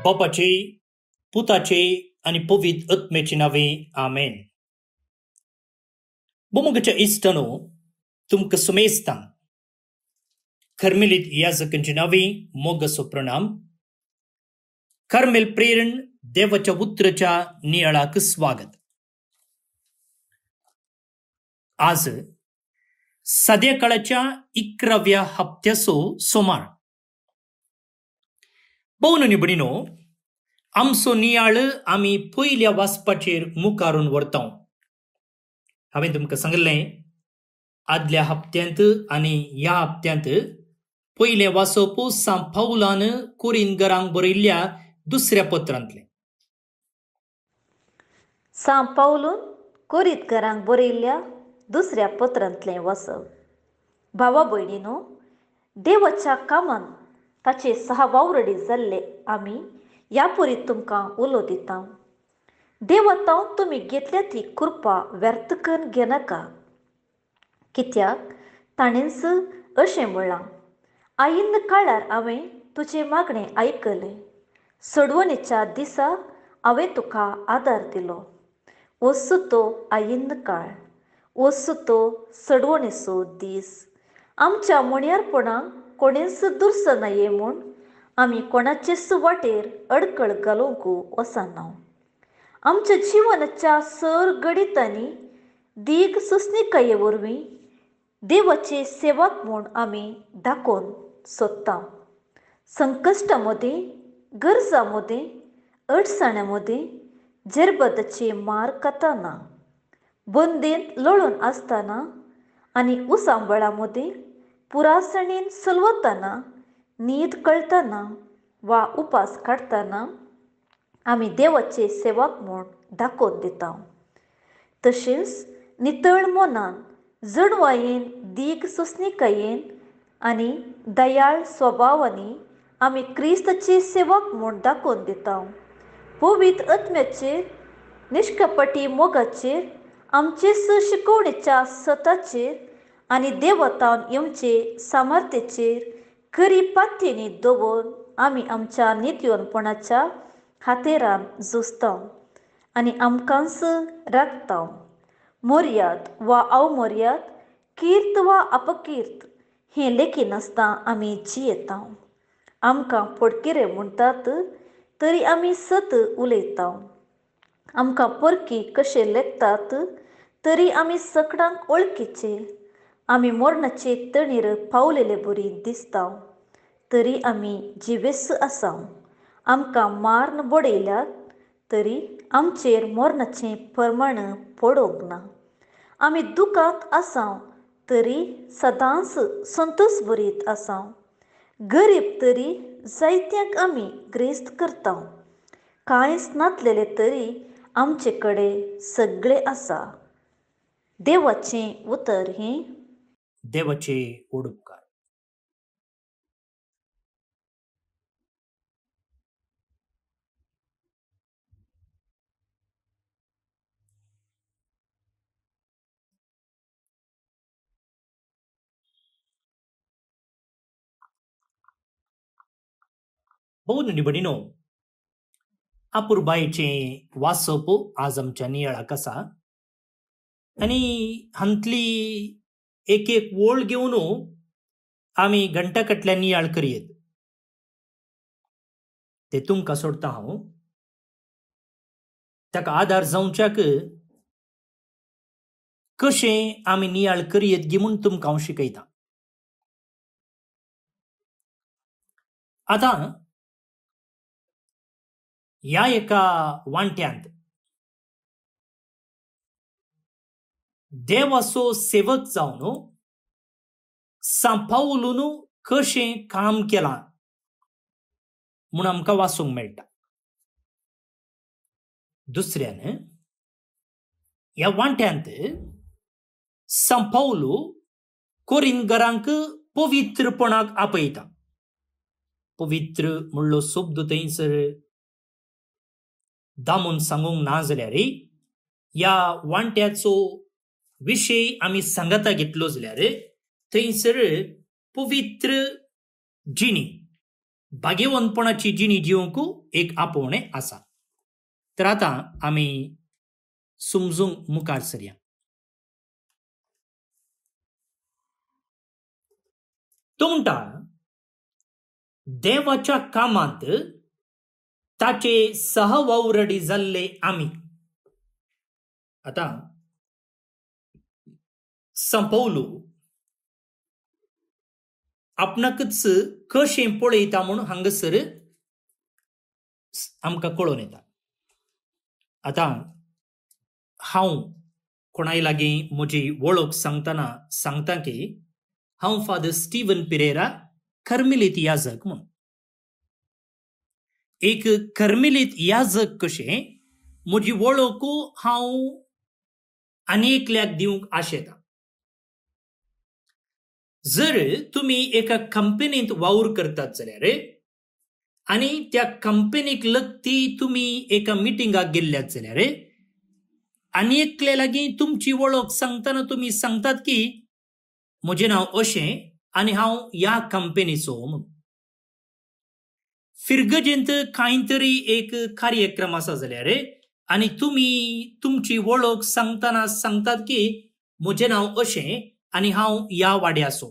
बापाचे, पुताचे आणि पवित्र आत्म्याचे नावे आमेन. बोमोगच्या इष्टानो तुमका सुमेस्तां कर्मेलित याजकांचे नावे मोगसो प्रणाम. कर्मेल प्रेरण देवाच्या पुत्राच्या नियाळाक स्वागत. आज सध्या काळाच्या 11व्या हप्त्याचो सोमार. पळोवन निबडिनो आमचो नियाळ आमी पयल्या वाचपाचेर मुखारून व्हरतां. हांवें तुमकां सांगलें आदल्या हप्त्यांत आनी ह्या हप्त्यांत पयलें वाचप सांत पावलान कोरिंथीकांक बरयल्ल्या दुसऱ्या पत्रांतलें. सांत पावलून कोरिंथीकांक बरयल्ल्या दुसऱ्या पत्रांतलें वाचप. भावा भयणीनो, देवाच्या कामान ताचे सहवावरडी जाल्ले आमी ह्या परी तुमकां उलो दिता. देवातावन तुमी घेतल्या ती कृपा व्यर्थ करून घेनाका. कित्याक ताणेंच अशें म्हणलां, आयिल्ल काळार हांवें तुजें मागणें आयकलें, सोडवणेच्या दिसा हांवें तुका आदार दिलो. वचू तो आयिल्ल काळ, वचू तो सोडवणेचो दीस. आमच्या मुण्यारपणाक कोणेंच दुर्स नये म्हूण आमी कोणाचेच वाटेर अडखळ घालूंक वचना. आमच्या जिवनाच्या सर गणितांनी दीग सुस्निकाये वरवीं देवाचे सेवक म्हूण आमी दाखोवन सोदता. संकश्टामध्ये, गरजांमध्ये, अडचण्यामध्ये जेरबदाचे मार खाताना, बंदेंत लढून आसतना आनी उसांबळामध्ये पुरासणेन चलवतना, न्हीद कळतना वा उपास काडतना आमी देवाचे सेवक म्हूण दाखोवन दिता. तशेंच नितळ मनान, जणवायेन, दीग सुस्निकायेन आनी दयाळ स्वभावानी आमी क्रिस्ताचे सेवक म्हूण दाखोवन दिता. पवित्र आत्म्याचेर, निश्कपटी मोगाचेर, आमचेच शिकवणेच्या सताचेर आनी देवतावन येवचे सामर्थ्याचेर खरी पात्येनी दवरून आमी आमच्या नित्यवनपणाच्या हातेरान झुजता आनी आमकांच राखता. मर्याद वा अवमर्याद, कीर्त वा अपकीर्त हें लेखी नासता आमी जियेता. आमकां पडकिरे म्हणटात तरी आमी सत उलयता. आमकां परकी कशे लेखतात तरी आमी सगळ्यांक वळखीचे. आमी मरणाचे तणीर पावलेले बरी दिसता तरी आमी जिवेस आसा. आमकां मारन बडयल्यात तरी आमचेर मरणाचें प्रमाण पडोंक ना. आमी दुखांत आसा तरी सदांच संतोश भरीत आसा. गरीब तरी जायत्यांक आमी ग्रेस्त करता. कांयच नातलेले तरी आमचे कडेन सगळें आसा. देवाचें उतर हें देवाचे उपकार. भोवन निबडिनो, अपुरबायेचें वाचप आज आमच्या नियाळाक आसा आनी हांतली एक एक वोळ घेवन आमी घंटाकटल्या नियाळ करयेत. ते तुमकां सोडता हांव. ताका आदार जावच्याक कशें आमी नियाळ करयेत गी म्हूण तुमकां हांव शिकयतां. आतां ह्या एका वांट्यांत देवाचो सेवक जावन सांत पावलून कशें काम केलां म्हूण आमकां वाचूंक मेळटा. दुसऱ्यान ह्या वांट्यांत सांत पावलो कोरिंथीकांक पवित्रपणाक आपयता. पवित्र म्हणलो शब्द थंयसर दामून सांगूंक ना जाल्यार ह्या वांट्याचो विशय आमी सांगता घेतलो जाल्यार थंयसर पवित्र जिणी भाग्यवंतपणाची जिणी जिवंक एक आपोवणे आसा. तर आता आमी समजूंक मुखार सरया. तो म्हणटा देवाच्या कामांत ताचे सहवावरडी जाल्ले आमी. आता संपवलो आपणाकच कशें पळयता म्हणून हांगासर आमकां कळोवन येता. आता हांव कोणाय लागीं म्हजी वळख सांगतना सांगता की हांव फादर स्टीवन पिरेरा कर्मेलीत याजक म्हणून. एक कर्मेलीत याजक कशें म्हजी वळख हांव आनीकल्याक दिवंक आशेता. जर तुमी एका कंपनींत वावर करतात जाल्यार आनी त्या कंपनीक लागती तुमी एका मिटिंगाक गेल्ल्यात जाल्यार आनी एकले लागीं तुमची वळख सांगतना तुमी सांगतात की म्हजें नांव अशें आनी हांव ह्या कंपनीचो म्हणून. फिरगजेंत कांय तरी एक कार्यक्रम आसा जाल्यार आनी तुमी तुमची वळख सांगतना सांगतात की म्हजें नांव अशें आनी हांव ह्या वाड्याचो.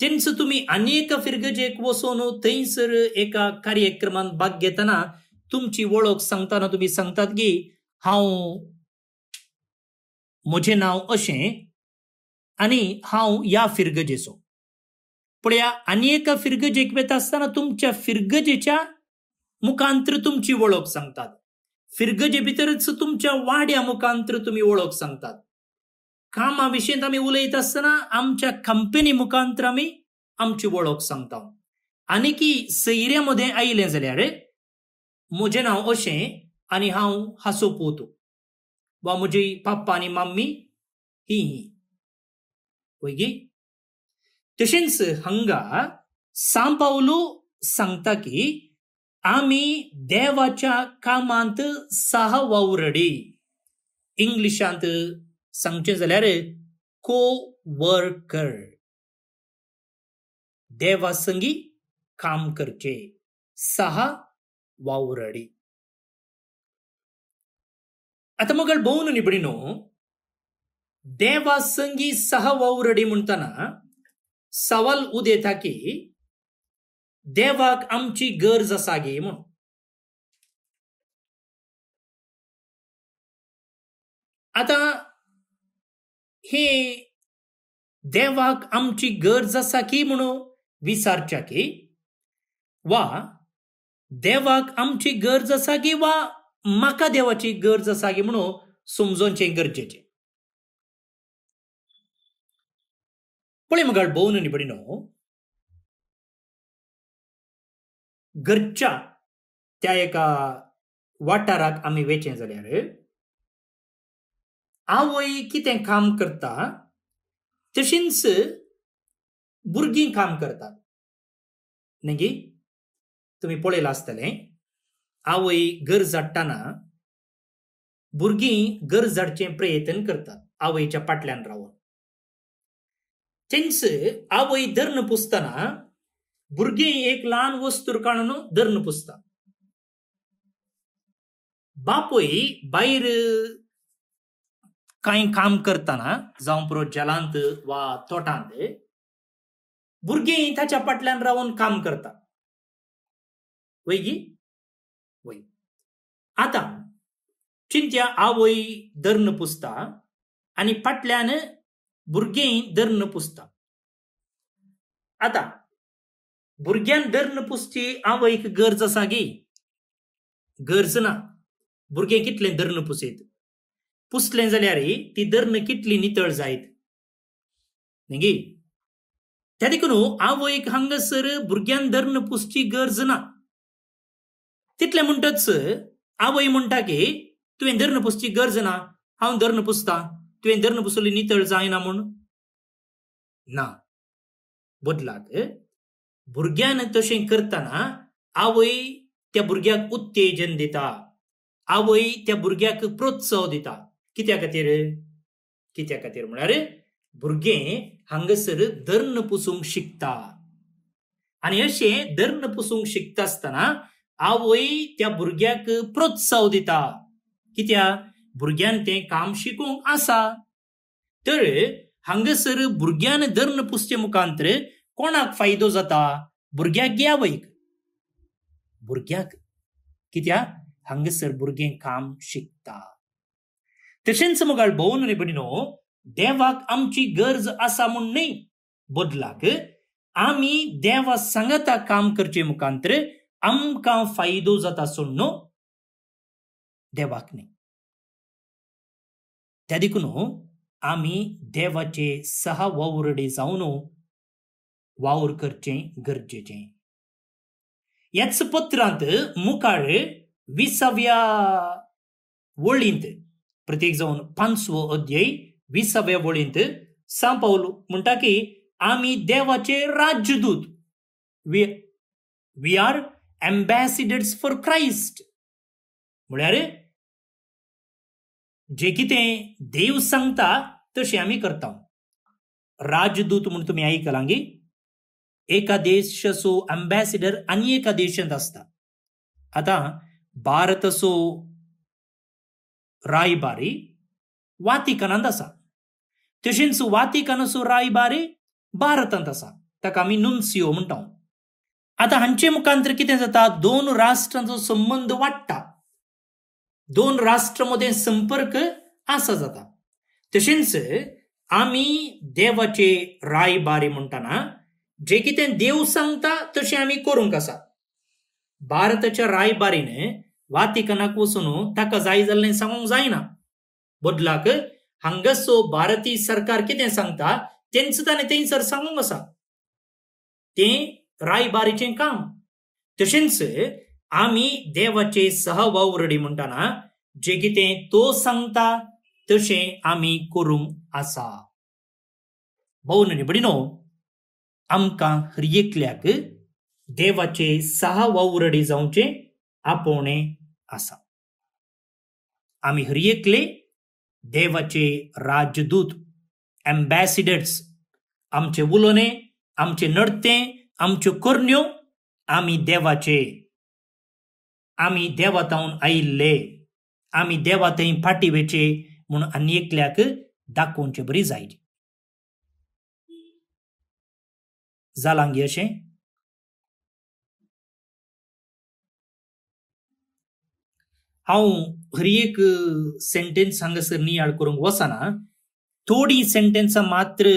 जेन्ना तुमी आनी एका फिरगजेक वचून थंयसर एका कार्यक्रमांत भाग घेतना तुमची वळख सांगतना तुमी सांगतात की हांव म्हजें नांव अशें आनी हांव ह्या फिरगजेचो. पळया, आनी एका फिरगजेक वेता आसतना तुमच्या फिरगजेच्या मुखांतर तुमची वळख सांगतात. फिरगजे भितरच तुमच्या वाड्या मुखांतर तुमी वळख सांगतात. कामा विशयींत आमी उलयत आसतना आमच्या कंपनी मुखांतर आमी आमची वळख सांगता. आनी की सैऱ्या मध्ये आयलें जाल्यार म्हजें नांव अशें आनी हांव हासो पोतो वा म्हजी पाप्पा आनी मम्मी ही वयगी. तशेंच हांगा सांपावलो सांगता की आमी देवाच्या कामांत सहवावरडी. इंग्लिशांत सांगचें जाल्यार को वर्कर. देवा संगी काम करचे, सहवावरडी. आता मग भोवन निबडीनो देवा संगी सहवावरडी म्हणटना सवाल उदेता की देवाक आमची गरज आसा गे म्हणून. आता हे देवाक आमची गरज आसा की म्हणून विचारच्या की वा देवाक आमची गरज आसा की वा म्हाका देवाची गरज आसा की म्हणून समजोवचें गरजेचें. पळय मग भोवन निबडीनो घरच्या त्या एका वाठाराक आमी वेचें जाल्यार आवय कितें काम करता तशींच भुरगीं काम करतात. न्ही तुमी पळयलां आसतलें, आवय घर झाडटाना भुरगीं घर झाडचें प्रयत्न करतात आवयच्या फाटल्यान रावन. तेंच आवय धर्ण पुसतना भुरगीं एक ल्हान वस्तूर काडून धर्ण पुसता. बापूय भायर कांय काम करतना जावं पुरो जलांत वा तोटांत भुरगीं ताच्या फाटल्यान रावन काम करता. वयगी वय. आता चिंत्या, आवय धर्ण पुसता आनी फाटल्यान भुरगीं धर्ण पुसता. आता भुरग्यान धर्ण पुसची आवयक गरज आसा गे? गरज ना. भुरगें कितलें धर्ण पुसयत, पुसलें जाल्यार ती धर्ण कितली नितळ जायत न्ही. त्या देखून आवयक हांगासर भुरग्यान धर्ण पुसची गरज ना. तितलें म्हणटच आवय म्हणटा की तुवें धर्ण पुसची गरज ना, हांव धर्ण पुसता, तुवें धर्ण पुसली नितळ जायना म्हूण ना. बदलाक भुरग्यान तशें करतना आवय त्या भुरग्याक उत्तेजन दिता, आवय त्या भुरग्याक प्रोत्साह दिता. कित्या खातीर म्हळ्यार भुरगें हांगासर धर्ण पुसूंक शिकता. आनी अशें धर्ण पुसूंक शिकता आसतना आवय त्या भुरग्याक प्रोत्साह दिता, कित्या भुरग्यान तें काम शिकूंक आसा. तर हांगासर भुरग्यान धर्न पुसचे मुखांतर कोणाक फायदो जाता? भुरग्याक गे आवयक, भुरग्याक. कित्या हांगासर भुरगें काम शिकता. तशेंच मुगाळ भोवन आनी भयणीनो, देवाक आमची गरज आसा म्हूण न्ही, बदलाक आमी देवा सांगता काम करचे मुखांतर आमकां फायदो जाता सोड न्हू, देवाक न्ही. त्या देखून आमी देवाचे सहवावरडे जावन वावर करचें गरजेचें. ह्याच पत्रांत मुखार 20व्या वळींत, प्रत्येक जावन 5वो अध्याय 20व्या वळींत सांत पौल म्हणटा की आमी देवाचे राजदूत, वी आर एम्बॅसिडर्स फॉर क्राइस्ट. म्हळ्यार जे कितें देव सांगता तशें आमी करता. राजदूत म्हणून तुमी आयकलां गी, एका देशाचो एम्बॅसिडर आनी एका देशांत आसता. आतां भारताचो रायबारी वातिकनांत आसा, तशेंच वातिकनाचो रायबारी भारतांत आसा, ताका आमी नुन्सियो म्हणटा. आतां हांचे मुखांतर कितें जाता? दोन राष्ट्रांचो संबंध वाडटा, दोन राष्ट्र मदें संपर्क आसा जाता. तशेंच आमी देवाचे रायबारी म्हणटाना जे कितें देव सांगता तशें आमी करूंक आसा. भारताच्या रायबारीन वातिकनाक वचून ताका जाय जाल्लें सांगूंक जायना, बदलाक हांगासो भारतीय सरकार कितें सांगता तेंच ताणें थंयसर सांगूंक आसा. तें रायबारीचें काम. तशेंच आमी देवाचे सहवावरडी म्हणटाना जे कितें तो सांगता तशें आमी करूंक आसा. भोवन आनी भयणीनो, आमकां हर एकल्याक देवाचे सहवावरडी जावचे आपोवणें आसा. आमी हर एकले देवाचे राजदूत, एम्बॅसिडर्स. आमचे उलोवणें, आमचे नडतें, आमच्यो करण्यो आमी देवाचे. आमी देवा तावन आयिल्ले, आमी देवा थंय फाटीवेचे म्हूण आनी एकल्याक दाखोवचें बरी जाय. जालां गे अशें? हांव हर एक सेंटेन्स हांगासर नियाळ करूंक वचना, थोडी सेंटेन्सां मात्र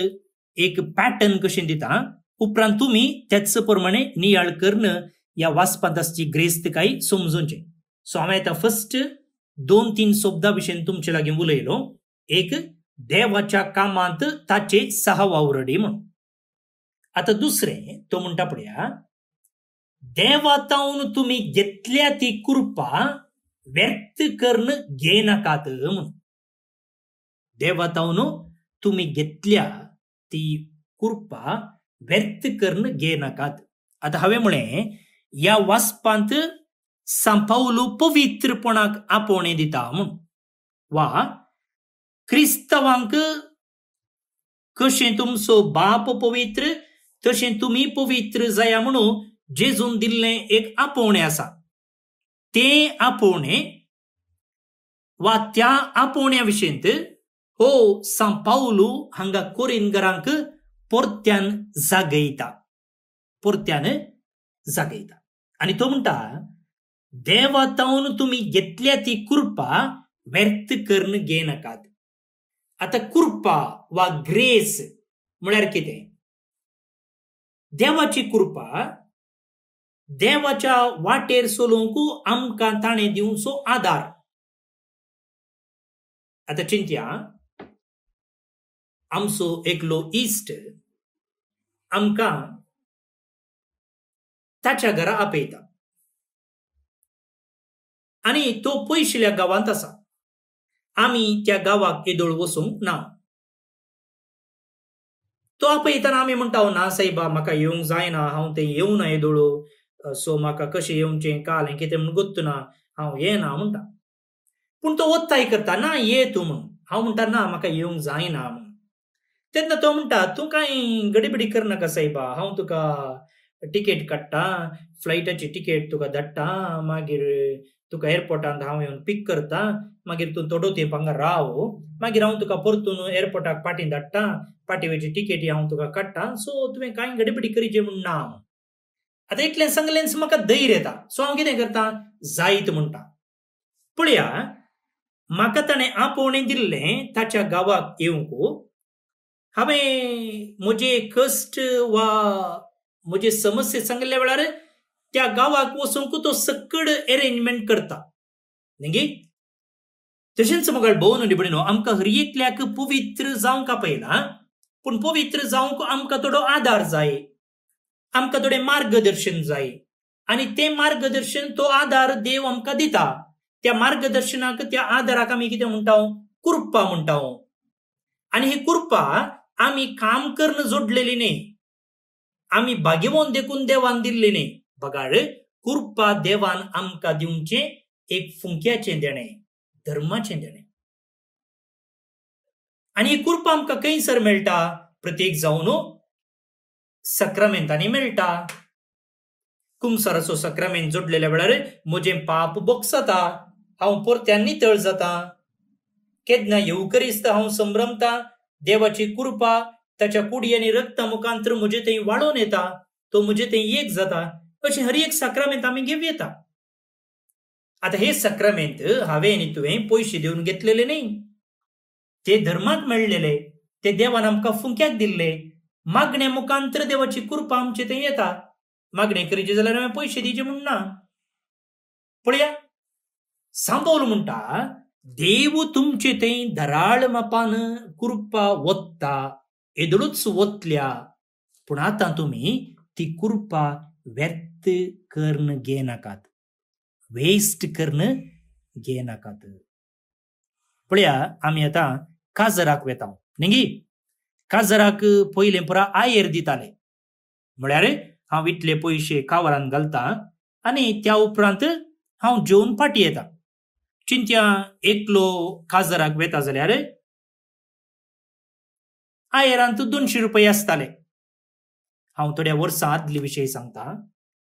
एक पॅटर्न कशें दिता, उपरांत तुमी त्याच प्रमाणे नियाळ करून ह्या वाचपांत आसची ग्रेस्तकाय समजूंचें. सो हांवें आतां फर्स्ट 2-3 शब्दां विशीं तुमचे लागीं उलयलो. एक, देवाच्या कामांत ताचे सहवावरडी म्हणून. आता दुसरें तो म्हणटा पळया, देवातावन तुमी घेतल्या ती कृपा व्यर्थ करून घेनाकात म्हणून. देवातावन तुमी घेतल्या ती कृपा व्यर्थ करून घेनाकात. आता हांवें म्हळें ह्या वाचपांत सांत पौल पवित्रपणाक आपोवणें दिता म्हणून, वा क्रिस्तवांक कशें तुमचो बाप पवित्र तशें तुमी पवित्र जाया म्हणून जेजून दिल्लें एक आपोवणें आसा. तें आपोवणें वा त्या आपोवण्या विशींत हो सांत पौल हांगा कोरिंथकारांक परत्यान जागयता, परत्यान जागयता. आनी तो म्हणटा, देवातावन तुमी घेतल्या ती कृपा व्यर्थ करून घेनाकात. आता कृपा वा ग्रेस म्हळ्यार कितें? देवाची कृपा देवाच्या वाटेर चलोवंक आमकां ताणें दिवचो आदार. आता चिंतया, आमचो एकलो इश्ट आमकां ताच्या घरा आपयता आनी तो पयशिल्ल्या गांवांत आसा. आमी त्या गांवाक येदोळ वचूंक ना. तो आपयतना आमी म्हणटा, ना सायबा म्हाका येवंक जायना, हांव थंय येवना येदोळो, सो म्हाका कशें येवचें काल कितें म्हूण गोत्तू ना, हांव येना म्हणटा. पूण तो वत्ताय करता, ना ये तूं म्हणून. हांव म्हणटा, ना म्हाका येवंक जायना म्हणून. तेन्ना तो म्हणटा, तूं कांय गडीबिडी करनाका सायबा, हांव तुका टिकेट काडटा, फ्लायटाची टिकेट तुका धाडटा, मागीर तुका एअरपोर्टांत हांव येवन पिक करता, मागीर तूं थोडो तेंप हांगा राव, मागीर हांव तुका परतून एअरपोर्टाक पाटी धाडटा, पाटीवेची टिकेटी हांव तुका काडटा, सो तुवें कांय गडबडी करीचें म्हूण ना. आतां इतलें सांगलें म्हाका धैर्य येता, सो हांव कितें करता, जायत म्हणटा. पळया, म्हाका ताणें आपोवणें दिल्लें ताच्या गांवाक येवंक. हांवें म्हजे कश्ट वा म्हजे समस्या सांगल्या वेळार त्या गांवाक वचूंक तो सकड अरेंजमेंट करता. न्ही तशेंच म्हाका भोवन निबडीनो आमकां हर एकल्याक पवित्र जावंक आपयला, पूण पवित्र जावंक आमकां थोडो आदार जाय, आमकां थोडें मार्गदर्शन जाय, आनी तें मार्गदर्शन तो आदार देव आमकां दिता. त्या मार्गदर्शनाक त्या आदाराक आमी कितें म्हणटा, कृपा म्हणटा. आनी ही कृपा आमी काम करून जोडलेली न्ही, आमी भाग्यवान देखून देवान दिल्ली न्ही. बगाड, कृपा देवान आमकां दिवचें एक फुंक्याचें देणें, धर्माचें देणें. आनी ही कृपा आमकां खंयसर मेळटा, प्रत्येक जावन सक्रामेंतांनी मेळटा. कुंभसाराचो सक्रामेंत जोडलेल्या वेळार म्हजें पाप बोगसता, हांव परत्यान नितळ जाता. केन्ना येवकरीस्त हांव संभ्रमता, देवाची कृपा ताच्या कुडी आनी रक्ता मुखांतर म्हजे थंय वाळून येता, तो म्हजे थंय एक जाता. अशें हर एक सक्रामेंत आमी घेवं येता. आतां हे सक्रामेंत हांवें आनी तुवें पयशे दिवन घेतलेले न्ही, ते धर्माक मेळलेले, ते देवान आमकां फुंक्याक दिल्ले. मागण्या मुखांतर देवाची कृपा आमचे थंय येता. मागणें करीचे जाल्यार हांवें पयशे दिवचे म्हूण ना. पळया, सांबावल म्हणटा, देव तुमचे थंय धराळ मापान कृपा वत्ता, एदळूच वतल्या, पूण आतां तुमी ती कृपा व्यर्थ करून घेनाकात, वेस्ट करून घेनाकात. पळया, आमी आतां काजराक वेता न्ही. काजराक पयलें पुरा आयेर दिताले, म्हळ्यार हांव इतले पयशे कावरान घालता आनी त्या उपरांत हांव जेवन फाटी येता. चिंत्या एकलो काजराक वेता जाल्यार आयेरांत 200 रुपये आसताले. हांव थोड्या वर्सां आदले विशयी सांगता.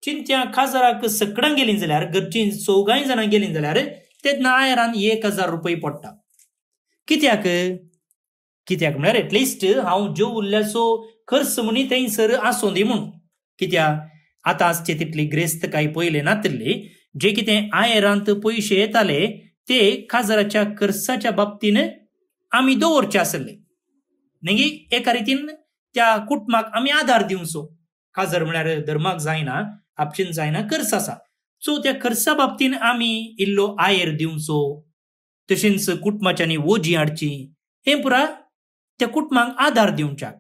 चिंत्या काजराक सकडां गेलीं जाल्यार, घरचीं 4 जाणां गेलीं जाल्यार तेन्ना आयरान 1000 रुपये पडटा. कित्याक म्हळ्यार एटलिस्ट हांव जेव उरल्याचो खर्च म्हणी थंयसर आसूं दी म्हूण. कित्याक आतां आसचे तितली ग्रेस्तकाय पयले नातली. जे कितें आयरांत पयशे येताले ते काजराच्या खर्चाच्या बाबतीन आमी दवरचे आसले न्ही. एका रितीन त्या कुटुंबाक आमी आदार दिवचो. काजर म्हळ्यार धर्माक जायना, आपशीन जायना, खर्च आसा. सो त्या खर्चा बाबतीन आमी इल्लो आयर दिवचो. तशेंच कुटुंबाच्यांनी वोजी हाडची, हें पुरा त्या कुटुंबाक आदार दिवच्याक.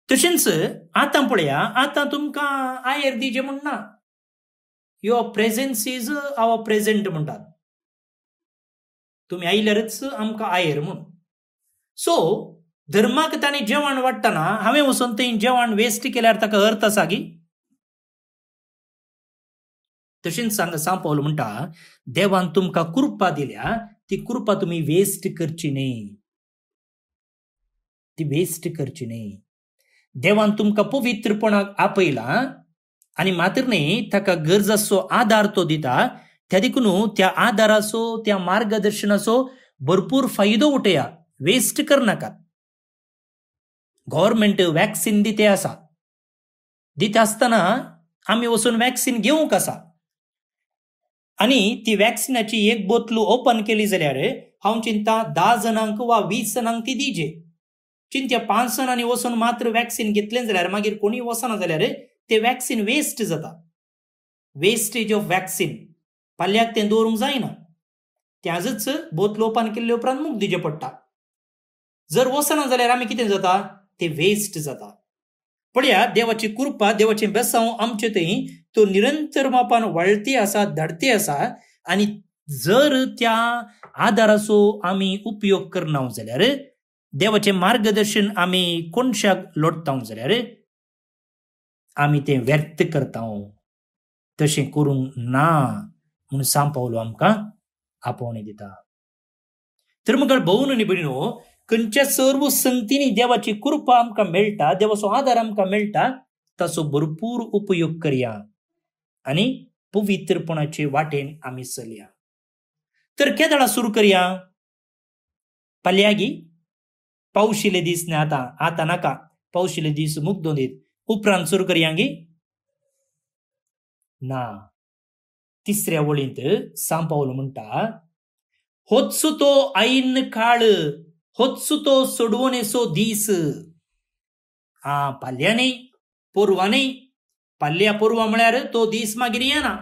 तशेंच आतां पळया, आतां तुमकां आयर दिवचें म्हूण ना. Your presence is our present म्हणटात. तुमी आयल्यारच आमकां आयर म्हूण. सो धर्माक ताणें जेवण वाडटना हांवें वचून थंय जेवण वेस्ट केल्यार ताका अर्थ आसा गी? तशेंच सांग पावलो म्हणटा, देवान तुमकां कृपा दिल्या, ती कृपा तुमी वेस्ट करची न्ही. ती वेस्ट करची न्ही. देवान तुमकां पवित्रपणाक आपयला आनी मात्र न्ही, ताका गरजाचो आदार तो दिता. त्या देखून त्या आदाराचो, त्या मार्गदर्शनाचो भरपूर फायदो उठया, वेस्ट करनाकात. गव्हर्मेंट वॅक्सिन दिते आसा, दिता आसतना आमी वचून वॅक्सिन घेवंक आसा. आनी ती वॅक्सिनाची एक बोतलू ओपन केली जाल्यार हांव चिंता 10 जणांक वा 20 जणांक ती दिजे. चिंत्या 5 जणांनी वचून मात्र वॅक्सिन घेतलें जाल्यार मागीर कोणी वचना जाल्यार ते वॅक्सिन वेस्ट जाता. वेस्टेज ऑफ वॅक्सिन पाल्याक तें दवरूंक जायना. तें आजच बोतल ओपन केल्ले उपरांत मूग दिवचें पडटा. जर वचना जाल्यार आमी कितें जाता, ते वेस्ट जाता. पळया, देवाची कृपा, देवाचें बेसांव आमचे थंय तो निरंतर मापान वाळते आसा, धाडते आसा. आनी जर त्या आदाराचो आमी उपयोग करना जाल्यार, देवाचें मार्गदर्शन आमी कोणशाक लोटता जाल्यार आमी तें व्यर्थ करता. तशें करूंक ना म्हूण सांग पावलो आमकां आपोवणें दिता. तर म्हाका भोवन न्ही भयणो, खंयच्या सर्व संगतींनी देवाची कृपा आमकां मेळटा, देवाचो आदार आमकां मेळटा, तसो भरपूर उपयोग करया आणि पवित्रपणाचे वाटेन आम्ही चलया. तर केदळा सुरू करया. पल्यागी पावशिले दीस ने आता नाका पावशिले दीस मुक्दो दीत उपरांत सुरू करयांगी ना. तिसऱ्या वळींत सांत पाऊल म्हणटा होत्सु तो ऐन काळ होत्सु तो सोडवणेसो दीस. पाल्याने पोरवाने पाल्या पोरवा म्हळ्यार तो दीस मागीर येना.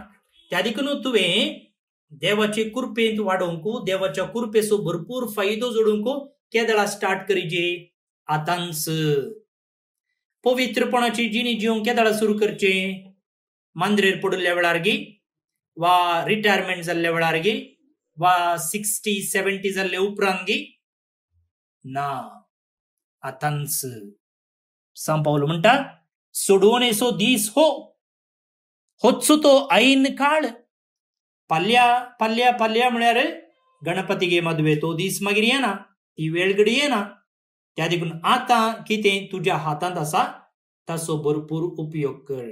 त्या देखून तुवें देवाचे कृपेंत वाडोवंक देवाच्या कृपेचो भरपूर फायदो जोडूंक केदळा स्टार्ट करीजे आतांच. पवित्रपणाची जिणी जिवंक केदळा सुरू करचे. मांद्रेर पडल्या वेळार गी वा रिटायरमेंट जाल्ल्या वेळार गी वा 60-70 जाल्ले उपरांत गी ना आतांच. सांत पाऊल म्हणटा सोडवणेसो दीस हो होत्सु तो ऐन काळ. पाल्या पाल्या पाल्या म्हळ्यार गणपतीगे मदवे तो दीस मागीर येना. ती वेळ घडी येना. त्या देखून आता कितें तुज्या हातांत आसा ताचो भरपूर उपयोग कर.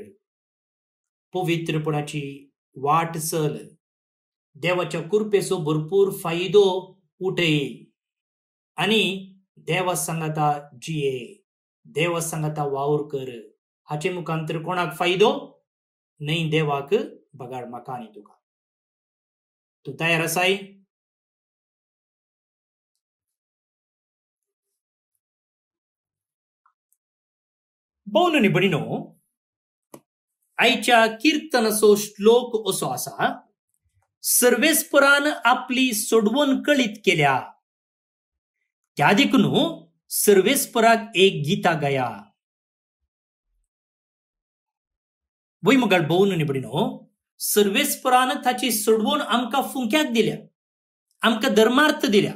पवित्रपणाची वाट चल. देवाच्या कृपेचो भरपूर फायदो उठय आणि देवा सांगाता जिये देवा सांगाता वावर कर. हाचे मुखांतर कोणाक फायदो नाही देवाक बगाड म्हाका आनी तुका. तू तयार आसाय? भोवन न्ही बडिनो आयच्या कीर्तनाचो श्लोक असो आसा सर्वेस्परान आपली सोडवण कळीत केल्या. त्या देखून सर्वेस्पराक एक गीता गया. वय मगाळ भोवन न्ही बडिनो सर्वेस्परान ताची सोडवण आमकां फुंक्याक दिल्या आमकां धर्मार्थ दिल्या.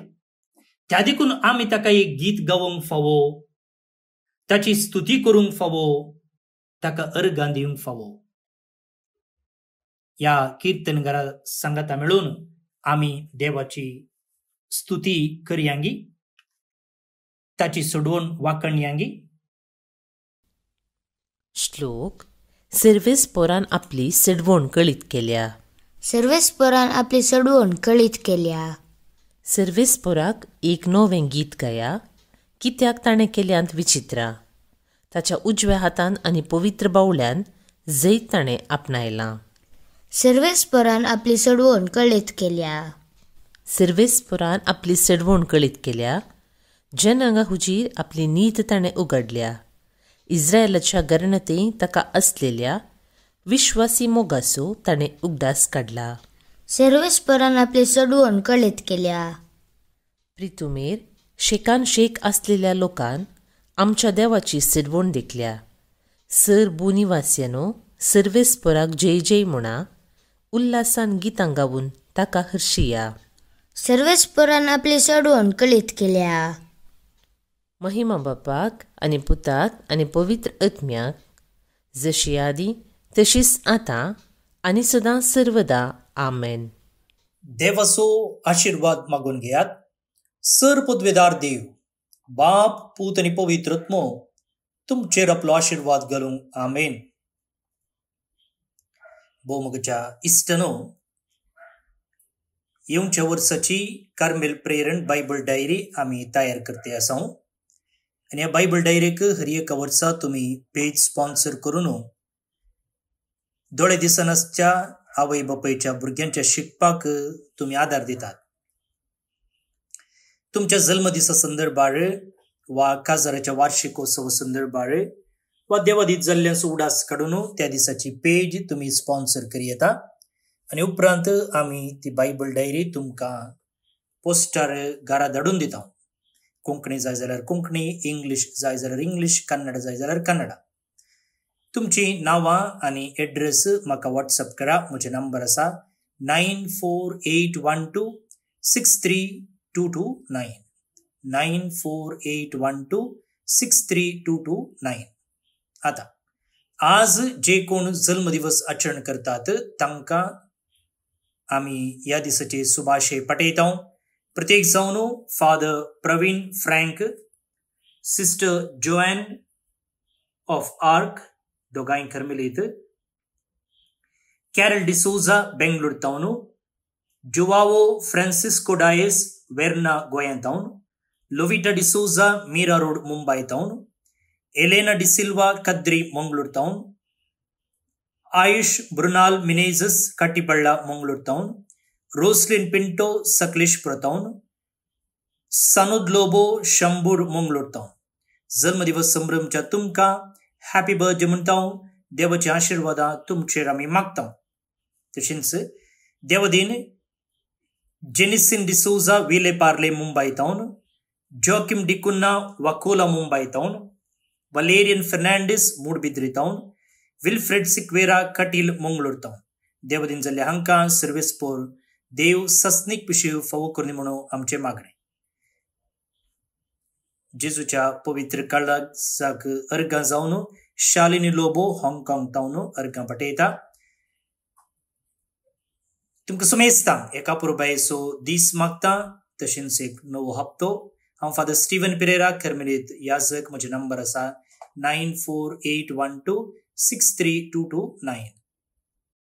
त्या देखून आमी ताका एक गीत गावोंक फावो ताची स्तुती करूंक फावो ताका अर्गां दिवंक फावो. या कीर्तनगारा सांगाता मेळून आमी देवाची स्तुती करयांगी ताची सोडवण वाकणयांगी. श्लोक सर्वेस्परान आपली सोडवण कळीत केल्या. सर्वेस्परान आपली सोडवण कळीत केल्या. सर्वेस्पराक एक नवें गीत गाया कित्याक ताणें केल्यांत विचित्रां. ताच्या उजव्या हातान आनी पवित्र बावल्यान जैत ताणें आपणायलां. सर्वेस्परान आपली सोडवण कळीत केल्या. सर्वेस्परान आपली सोडवण कळीत केल्या. जनांगा हुजीर आपली नीत ताणें उगडल्या. इस्रायलाच्या गरणतेंत ताका असलेल्या विश्वासी मोगाचो ताणें उगडास काडला. सर्वेस्परान आपली सोडवण कळीत केल्या. प्रितुमेर शेकान शेक आसलेल्या लोकान आमच्या देवाची सोडवण देखल्या. सर बुनिवासियानो सर्वेस्पराक जय जय म्हणा. उल्हासान गितां गावून ताका हर्शिया. सर्वेस्परान आपली सोडवण कळीत केल्या. महिमा बापाक आनी पुताक आनी पवित्र आत्म्याक जशी आदी तशीच आतां आनी सदां सर्वदा आमेन. देवाचो आशीर्वाद मागून घेयात. सर पदवेदार देव बाप पूत आनी पवित्र आत्मो तुमचेर आपलो आशीर्वाद घालूंक आमेन. भोवमगच्या इश्टनो येवच्या वर्साची कार्मेल प्रेरण बायबल डायरी आमी तयार करते आसा. आनी ह्या बायबल डायरेक हर एका वर्सा तुमी पेज स्पॉन्सर करून दोळे दिसनासच्या आवय बापायच्या भुरग्यांच्या शिकपाक तुमी आदार दितात. तुमच्या जल्मदिसा संदर्भार वा काजाराच्या वार्षिकोत्सव संदर्भार वा देवादीत जाल्ल्याचो उडास काडून त्या दिसाची पेज तुमी स्पॉन्सर करी येता. आनी उपरांत आमी ती बायबल डायरी तुमकां पोस्टार घरा धाडून दिता. कोंकणी जाय जाल्यार कोंकणी, इंग्लीश जाय जाल्यार इंग्लीश, कन्नड जाय जाल्यार कन्नडा. तुमची नांवां आनी एड्रेस म्हाका व्हॉट्सअप करा. म्हजे नंबर आसा 9481263229 9481263229. आता आज जे कोण जल्मदिवस आचरण करतात तांकां आमी ह्या दिसाचे शुभाशय पाठयता. प्रत्येक जावन father Praveen Frank, sister Joan of Arc, दोगांय कर्मिलीत कॅरल डिसोजा बेंगळूर तावन जुवावो फ्रांसिस्को डायस वेर्ना गोंयांत तावन लोविटा डिसोजा मीरा रोड मुंबई तावन एलेना डिसिल्वा कद्री मंगळूर तावन आयुष ब्रुनाल मिनेजस कट्टिपಳ್ಳ मंगळूर तावन रोस्लिन पिंटो सकलेशपुर तावन सनुद लोबो शंभूर मंगळूर तावन जन्मदिवस संभ्रमच्या तुमकां हॅपी बर्थडे म्हणटा देवाचे आशीर्वाद तुमचेर आमी मागता. तशेंच देवदीन जेनिसिन डिसोजा विले पार्ले मुंबई तावन जोकिम डिकुन्ना वाकोला मुंबई तावन वलेरियन फर्नांडिस मूडबिद्री तावन विल्फ्रेड सिक्वेरा कटील मंगळूर तावन देवदीन जाल्ल्या हांकां सर्वेस्पोर देव सस्नीक पिशेव फावो करनी म्हणून आमचे मागणे. जेजूच्या पवित्र काळजाक अर्गां जावन शालिनी लोबो हाँगकाँग तावन अर्गां पटयता. तुमकां सुमेस्ता एका पुरबायेचो दीस मागता तशेंच एक नवो हप्तो. हांव फादर स्टीवन पेरेरा कर्मेलीत याजक. म्हजे नंबर आसा 9481263229.